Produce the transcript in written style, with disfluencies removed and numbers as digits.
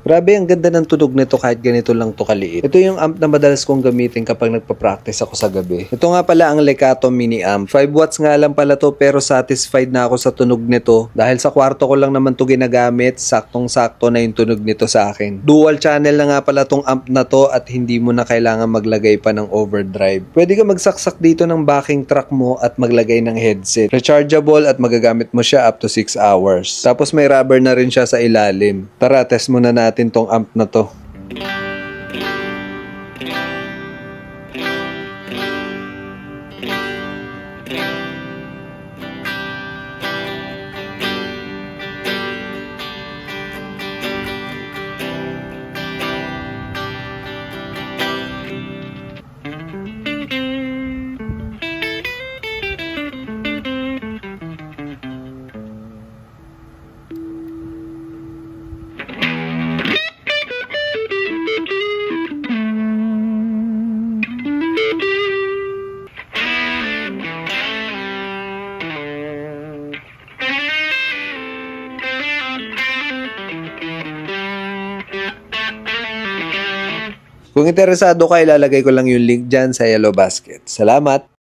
Grabe, ang ganda ng tunog nito kahit ganito lang to kaliit. Ito yung amp na madalas kong gamitin kapag nagpa-practice ako sa gabi. Ito nga pala ang Lecato Mini Amp. 5 watts nga lang pala to pero satisfied na ako sa tunog nito. Dahil sa kwarto ko lang naman to ginagamit, saktong-sakto na yung tunog nito sa akin. Dual channel na nga pala tong amp na to at hindi mo na kailangan maglagay pa ng overdrive. Pwede ka magsaksak dito ng backing track mo at maglagay ng headset. Rechargeable at magagamit mo siya up to 6 hours. Tapos may rubber na rin siya sa ilalim. Tara, test muna natin tong amp na to. Kung interesado ka, ilalagay ko lang yung link dyan sa yellow basket. Salamat!